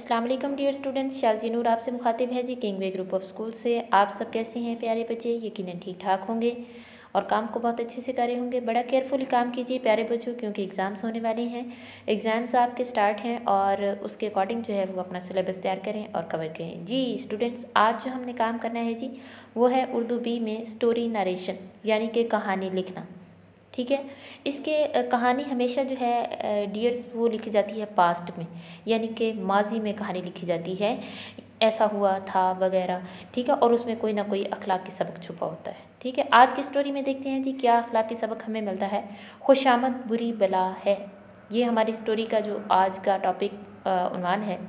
अस्सलाम वालेकुम dear students, शाज़ी नूर आपसे मुखातिब है जी king way group of school से। आप सब कैसे हैं प्यारे बच्चे? यकीनन ठीक ठाक होंगे और काम को बहुत अच्छे से करे होंगे। बड़ा केयरफुली काम कीजिए प्यारे बच्चों, क्योंकि एग्ज़ाम्स होने वाले हैं। एग्ज़ाम्स आपके स्टार्ट हैं और उसके अकॉर्डिंग जो है वो अपना सिलेबस तैयार करें और कवर करें। जी स्टूडेंट्स, आज जो हमने काम करना है जी वो है उर्दू बी में स्टोरी नरेशन, यानी कि कहानी लिखना। ठीक है, इसके कहानी हमेशा जो है डियर्स वो लिखी जाती है पास्ट में, यानी कि माजी में कहानी लिखी जाती है, ऐसा हुआ था वगैरह। ठीक है, और उसमें कोई ना कोई अखलाकी सबक छुपा होता है। ठीक है, आज की स्टोरी में देखते हैं जी क्या अखलाकी सबक हमें मिलता है। खुशामद बुरी बला है, ये हमारी स्टोरी का जो आज का टॉपिक उन्वान है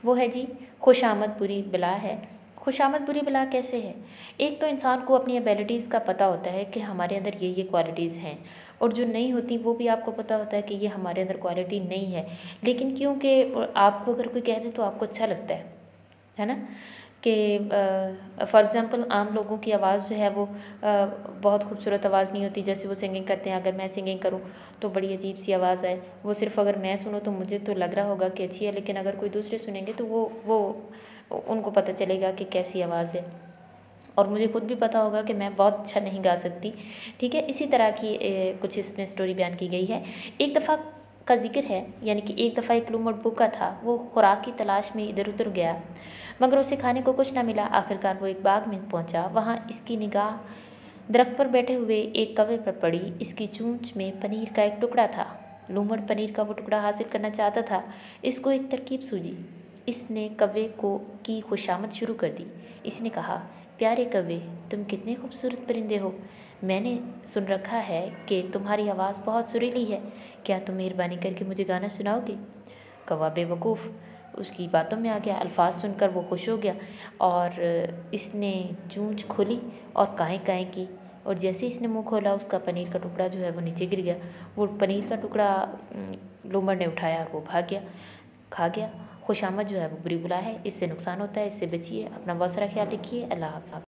वो है जी खुशामद बुरी बला है। खुशामद बुरी बला कैसे है? एक तो इंसान को अपनी एबिलिटीज़ का पता होता है कि हमारे अंदर ये क्वालिटीज़ हैं, और जो नहीं होती वो भी आपको पता होता है कि ये हमारे अंदर क्वालिटी नहीं है, लेकिन क्योंकि आपको अगर कोई कह दे तो आपको अच्छा लगता है ना। कि फॉर एग्ज़ाम्पल आम लोगों की आवाज़ जो है वो बहुत खूबसूरत आवाज़ नहीं होती। जैसे वो सिंगिंग करते हैं, अगर मैं सिंगिंग करूँ तो बड़ी अजीब सी आवाज़ है, वो सिर्फ अगर मैं सुनूँ तो मुझे तो लग रहा होगा कि अच्छी है, लेकिन अगर कोई दूसरे सुनेंगे तो वो उनको पता चलेगा कि कैसी आवाज़ है, और मुझे खुद भी पता होगा कि मैं बहुत अच्छा नहीं गा सकती। ठीक है, इसी तरह की कुछ इसमें स्टोरी बयान की गई है। एक दफ़ा का जिक्र है, यानी कि एक दफ़ा एक लूमड़ भूखा था। वो खुराक की तलाश में इधर उधर गया, मगर उसे खाने को कुछ ना मिला। आखिरकार वो एक बाग में पहुंचा। वहाँ इसकी निगाह दरख्त पर बैठे हुए एक कौवे पर पड़ी। इसकी चोंच में पनीर का एक टुकड़ा था। लूमड़ पनीर का वो टुकड़ा हासिल करना चाहता था। इसको एक तरकीब सूझी। इसने कौवे को की खुशामद शुरू कर दी। इसने कहा, प्यारे कौवे, तुम कितने खूबसूरत परिंदे हो। मैंने सुन रखा है कि तुम्हारी आवाज़ बहुत सुरीली है। क्या तुम मेहरबानी करके मुझे गाना सुनाओगे? कौवा बेवकूफ़ उसकी बातों में आ गया। अल्फाज सुनकर वो खुश हो गया और इसने चोंच खोली और काएँ काएँ की, और जैसे इसने मुंह खोला उसका पनीर का टुकड़ा जो है वो नीचे गिर गया। वो पनीर का टुकड़ा लूमड़ ने उठाया और वो भाग गया, खा गया। खुशामद जो है वो बुरी बला है, इससे नुकसान होता है, इससे बचिए। अपना बहुत सारा ख्याल रखिए। अल्लाह हाफ़िज़।